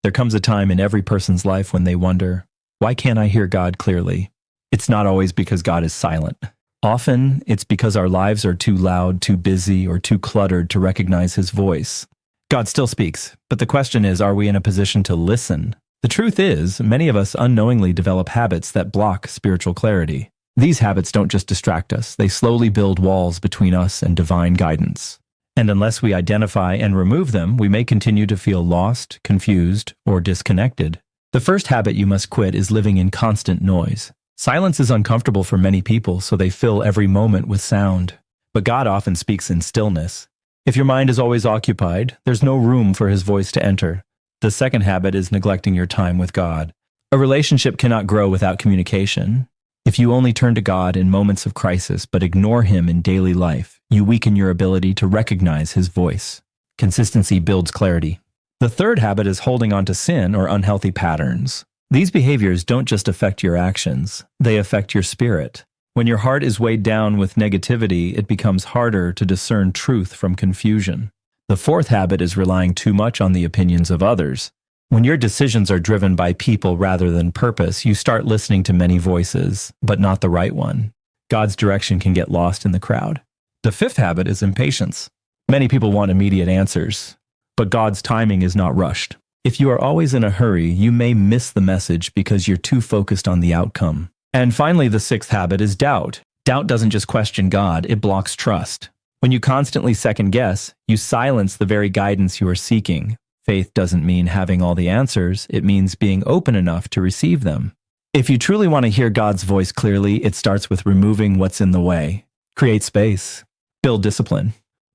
There comes a time in every person's life when they wonder, why can't I hear God clearly? It's not always because God is silent. Often, it's because our lives are too loud, too busy, or too cluttered to recognize His voice. God still speaks, but the question is, are we in a position to listen? The truth is, many of us unknowingly develop habits that block spiritual clarity. These habits don't just distract us, they slowly build walls between us and divine guidance. And unless we identify and remove them, we may continue to feel lost, confused, or disconnected. The first habit you must quit is living in constant noise. Silence is uncomfortable for many people, so they fill every moment with sound. But God often speaks in stillness. If your mind is always occupied, there's no room for His voice to enter. The second habit is neglecting your time with God. A relationship cannot grow without communication. If you only turn to God in moments of crisis but ignore Him in daily life, you weaken your ability to recognize His voice. Consistency builds clarity. The third habit is holding on to sin or unhealthy patterns. These behaviors don't just affect your actions, they affect your spirit. When your heart is weighed down with negativity, it becomes harder to discern truth from confusion. The fourth habit is relying too much on the opinions of others. When your decisions are driven by people rather than purpose, you start listening to many voices, but not the right one. God's direction can get lost in the crowd. The fifth habit is impatience. Many people want immediate answers, but God's timing is not rushed. If you are always in a hurry, you may miss the message because you're too focused on the outcome. And finally, the sixth habit is doubt. Doubt doesn't just question God, it blocks trust. When you constantly second guess, you silence the very guidance you are seeking. Faith doesn't mean having all the answers, it means being open enough to receive them. If you truly want to hear God's voice clearly, it starts with removing what's in the way. Create space. Build discipline.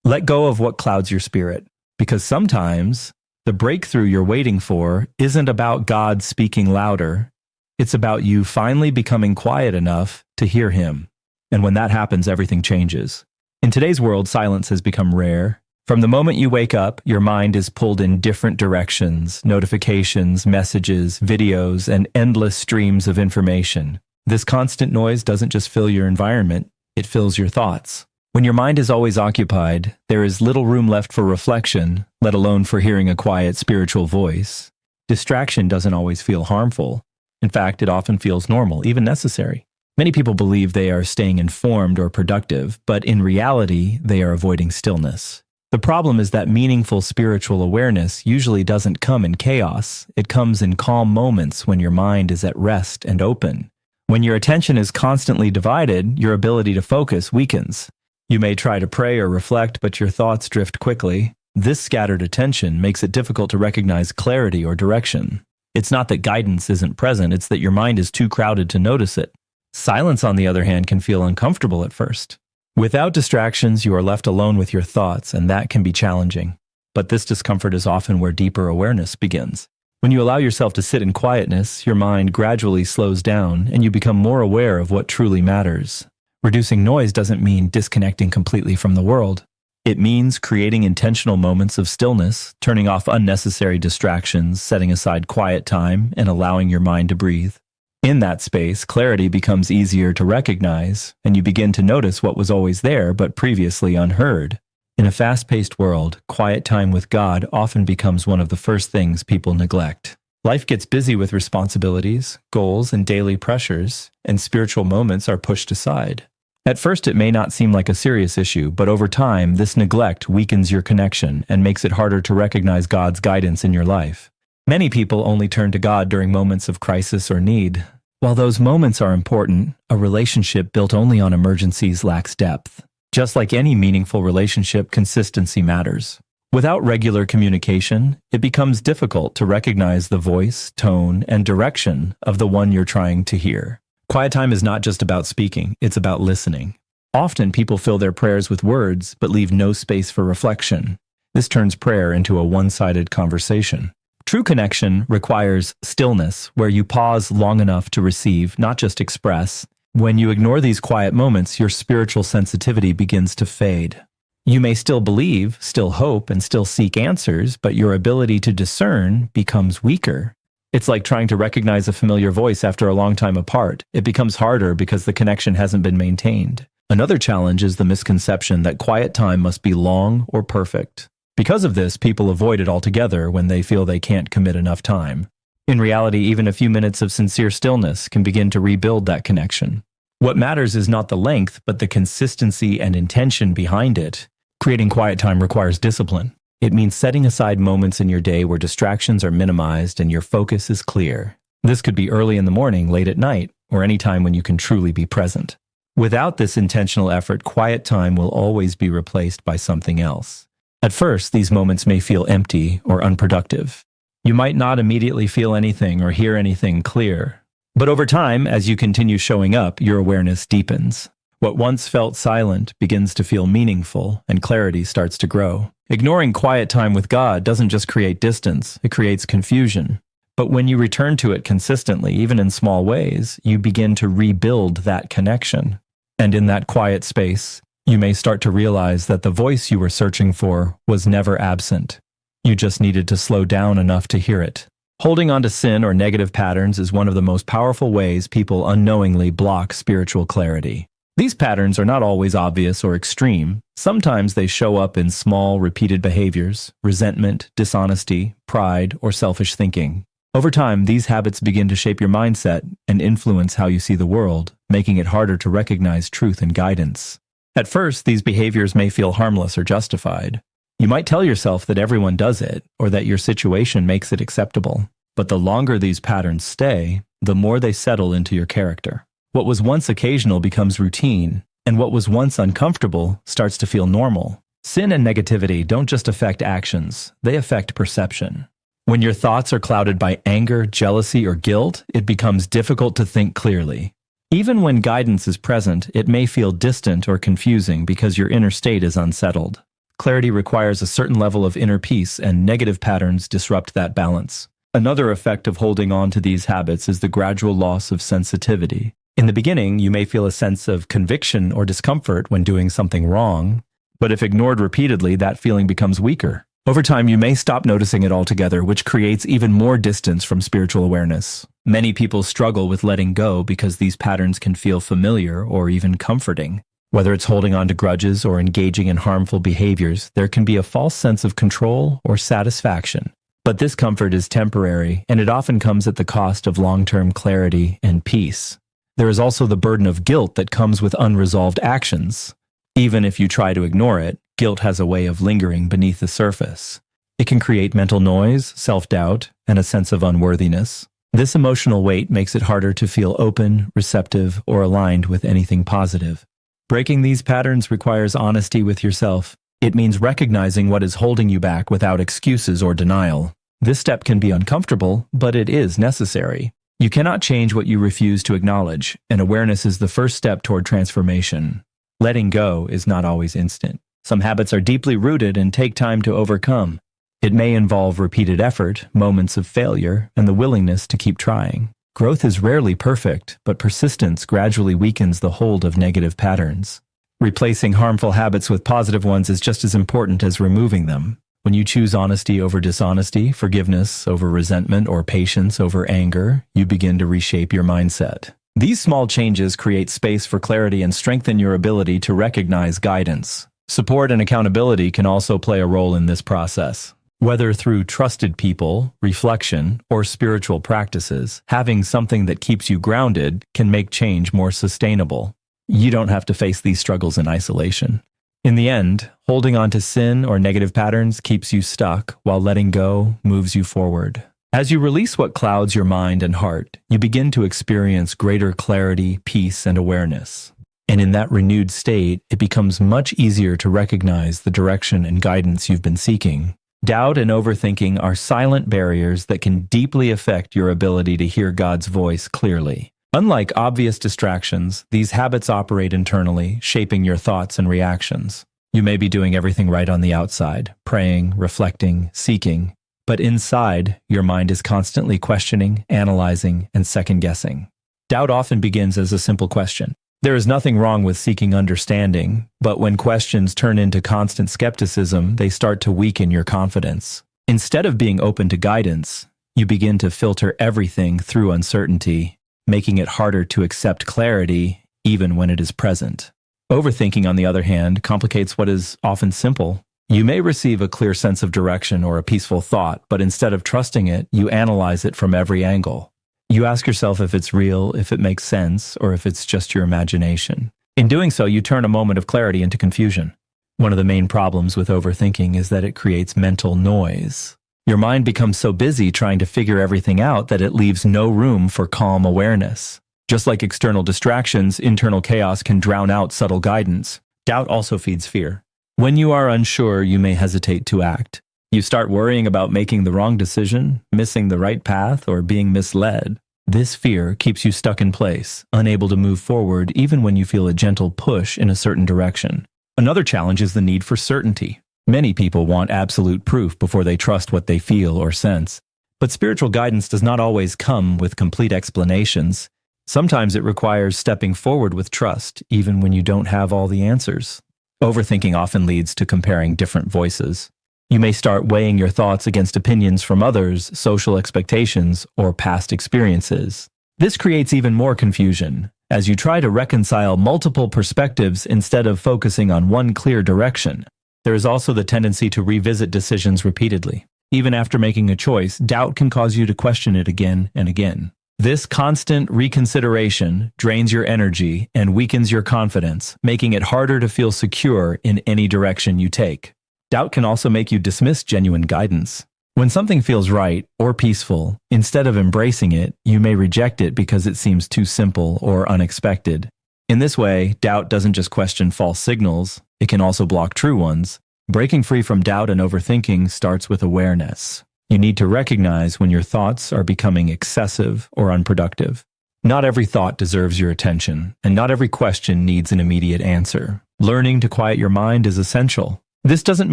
Let go of what clouds your spirit. Because sometimes, the breakthrough you're waiting for isn't about God speaking louder. It's about you finally becoming quiet enough to hear Him. And when that happens, everything changes. In today's world, silence has become rare. From the moment you wake up, your mind is pulled in different directions, notifications, messages, videos, and endless streams of information. This constant noise doesn't just fill your environment, it fills your thoughts. When your mind is always occupied, there is little room left for reflection, let alone for hearing a quiet spiritual voice. Distraction doesn't always feel harmful. In fact, it often feels normal, even necessary. Many people believe they are staying informed or productive, but in reality, they are avoiding stillness. The problem is that meaningful spiritual awareness usually doesn't come in chaos. It comes in calm moments when your mind is at rest and open. When your attention is constantly divided, your ability to focus weakens. You may try to pray or reflect, but your thoughts drift quickly. This scattered attention makes it difficult to recognize clarity or direction. It's not that guidance isn't present, it's that your mind is too crowded to notice it. Silence, on the other hand, can feel uncomfortable at first. Without distractions, you are left alone with your thoughts, and that can be challenging. But this discomfort is often where deeper awareness begins. When you allow yourself to sit in quietness, your mind gradually slows down, and you become more aware of what truly matters. Reducing noise doesn't mean disconnecting completely from the world. It means creating intentional moments of stillness, turning off unnecessary distractions, setting aside quiet time, and allowing your mind to breathe. In that space, clarity becomes easier to recognize, and you begin to notice what was always there but previously unheard. In a fast-paced world, quiet time with God often becomes one of the first things people neglect. Life gets busy with responsibilities, goals, and daily pressures, and spiritual moments are pushed aside. At first, it may not seem like a serious issue, but over time, this neglect weakens your connection and makes it harder to recognize God's guidance in your life. Many people only turn to God during moments of crisis or need. While those moments are important, a relationship built only on emergencies lacks depth. Just like any meaningful relationship, consistency matters. Without regular communication, it becomes difficult to recognize the voice, tone, and direction of the one you're trying to hear. Quiet time is not just about speaking, it's about listening. Often people fill their prayers with words, but leave no space for reflection. This turns prayer into a one-sided conversation. True connection requires stillness, where you pause long enough to receive, not just express. When you ignore these quiet moments, your spiritual sensitivity begins to fade. You may still believe, still hope, and still seek answers, but your ability to discern becomes weaker. It's like trying to recognize a familiar voice after a long time apart. It becomes harder because the connection hasn't been maintained. Another challenge is the misconception that quiet time must be long or perfect. Because of this, people avoid it altogether when they feel they can't commit enough time. In reality, even a few minutes of sincere stillness can begin to rebuild that connection. What matters is not the length, but the consistency and intention behind it. Creating quiet time requires discipline. It means setting aside moments in your day where distractions are minimized and your focus is clear. This could be early in the morning, late at night, or any time when you can truly be present. Without this intentional effort, quiet time will always be replaced by something else. At first, these moments may feel empty or unproductive. You might not immediately feel anything or hear anything clear. But over time, as you continue showing up, your awareness deepens. What once felt silent begins to feel meaningful, and clarity starts to grow. Ignoring quiet time with God doesn't just create distance, it creates confusion. But when you return to it consistently, even in small ways, you begin to rebuild that connection. And in that quiet space, you may start to realize that the voice you were searching for was never absent. You just needed to slow down enough to hear it. Holding on to sin or negative patterns is one of the most powerful ways people unknowingly block spiritual clarity. These patterns are not always obvious or extreme. Sometimes they show up in small, repeated behaviors, resentment, dishonesty, pride, or selfish thinking. Over time, these habits begin to shape your mindset and influence how you see the world, making it harder to recognize truth and guidance. At first, these behaviors may feel harmless or justified. You might tell yourself that everyone does it, or that your situation makes it acceptable. But the longer these patterns stay, the more they settle into your character. What was once occasional becomes routine, and what was once uncomfortable starts to feel normal. Sin and negativity don't just affect actions, they affect perception. When your thoughts are clouded by anger, jealousy, or guilt, it becomes difficult to think clearly. Even when guidance is present, it may feel distant or confusing because your inner state is unsettled. Clarity requires a certain level of inner peace, and negative patterns disrupt that balance. Another effect of holding on to these habits is the gradual loss of sensitivity. In the beginning, you may feel a sense of conviction or discomfort when doing something wrong, but if ignored repeatedly, that feeling becomes weaker. Over time, you may stop noticing it altogether, which creates even more distance from spiritual awareness. Many people struggle with letting go because these patterns can feel familiar or even comforting. Whether it's holding on to grudges or engaging in harmful behaviors, there can be a false sense of control or satisfaction. But this comfort is temporary, and it often comes at the cost of long-term clarity and peace. There is also the burden of guilt that comes with unresolved actions. Even if you try to ignore it, guilt has a way of lingering beneath the surface. It can create mental noise, self-doubt, and a sense of unworthiness. This emotional weight makes it harder to feel open, receptive, or aligned with anything positive. Breaking these patterns requires honesty with yourself. It means recognizing what is holding you back without excuses or denial. This step can be uncomfortable, but it is necessary. You cannot change what you refuse to acknowledge, and awareness is the first step toward transformation. Letting go is not always instant. Some habits are deeply rooted and take time to overcome. It may involve repeated effort, moments of failure, and the willingness to keep trying. Growth is rarely perfect, but persistence gradually weakens the hold of negative patterns. Replacing harmful habits with positive ones is just as important as removing them. When you choose honesty over dishonesty, forgiveness over resentment, or patience over anger, you begin to reshape your mindset. These small changes create space for clarity and strengthen your ability to recognize guidance. Support and accountability can also play a role in this process. Whether through trusted people, reflection, or spiritual practices, having something that keeps you grounded can make change more sustainable. You don't have to face these struggles in isolation. In the end, holding on to sin or negative patterns keeps you stuck, while letting go moves you forward. As you release what clouds your mind and heart, you begin to experience greater clarity, peace, and awareness. And in that renewed state, it becomes much easier to recognize the direction and guidance you've been seeking. Doubt and overthinking are silent barriers that can deeply affect your ability to hear God's voice clearly. Unlike obvious distractions, these habits operate internally, shaping your thoughts and reactions. You may be doing everything right on the outside, praying, reflecting, seeking, but inside, your mind is constantly questioning, analyzing, and second-guessing. Doubt often begins as a simple question. There is nothing wrong with seeking understanding, but when questions turn into constant skepticism, they start to weaken your confidence. Instead of being open to guidance, you begin to filter everything through uncertainty, making it harder to accept clarity even when it is present. Overthinking, on the other hand, complicates what is often simple. You may receive a clear sense of direction or a peaceful thought, but instead of trusting it, you analyze it from every angle. You ask yourself if it's real, if it makes sense, or if it's just your imagination. In doing so, you turn a moment of clarity into confusion. One of the main problems with overthinking is that it creates mental noise. Your mind becomes so busy trying to figure everything out that it leaves no room for calm awareness. Just like external distractions, internal chaos can drown out subtle guidance. Doubt also feeds fear. When you are unsure, you may hesitate to act. You start worrying about making the wrong decision, missing the right path, or being misled. This fear keeps you stuck in place, unable to move forward even when you feel a gentle push in a certain direction. Another challenge is the need for certainty. Many people want absolute proof before they trust what they feel or sense. But spiritual guidance does not always come with complete explanations. Sometimes it requires stepping forward with trust, even when you don't have all the answers. Overthinking often leads to comparing different voices. You may start weighing your thoughts against opinions from others, social expectations, or past experiences. This creates even more confusion, as you try to reconcile multiple perspectives instead of focusing on one clear direction. There is also the tendency to revisit decisions repeatedly. Even after making a choice, doubt can cause you to question it again and again. This constant reconsideration drains your energy and weakens your confidence, making it harder to feel secure in any direction you take. Doubt can also make you dismiss genuine guidance. When something feels right or peaceful, instead of embracing it, you may reject it because it seems too simple or unexpected. In this way, doubt doesn't just question false signals, it can also block true ones. Breaking free from doubt and overthinking starts with awareness. You need to recognize when your thoughts are becoming excessive or unproductive. Not every thought deserves your attention, and not every question needs an immediate answer. Learning to quiet your mind is essential. This doesn't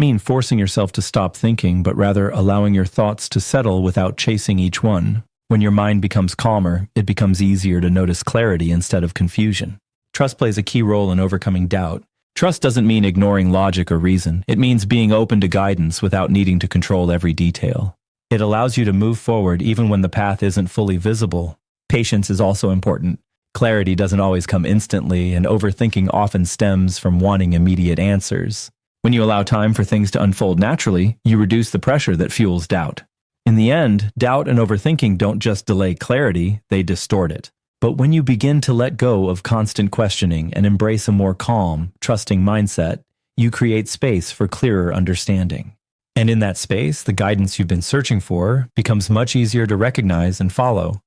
mean forcing yourself to stop thinking, but rather allowing your thoughts to settle without chasing each one. When your mind becomes calmer, it becomes easier to notice clarity instead of confusion. Trust plays a key role in overcoming doubt. Trust doesn't mean ignoring logic or reason. It means being open to guidance without needing to control every detail. It allows you to move forward even when the path isn't fully visible. Patience is also important. Clarity doesn't always come instantly, and overthinking often stems from wanting immediate answers. When you allow time for things to unfold naturally, you reduce the pressure that fuels doubt. In the end, doubt and overthinking don't just delay clarity, they distort it. But when you begin to let go of constant questioning and embrace a more calm, trusting mindset, you create space for clearer understanding. And in that space, the guidance you've been searching for becomes much easier to recognize and follow.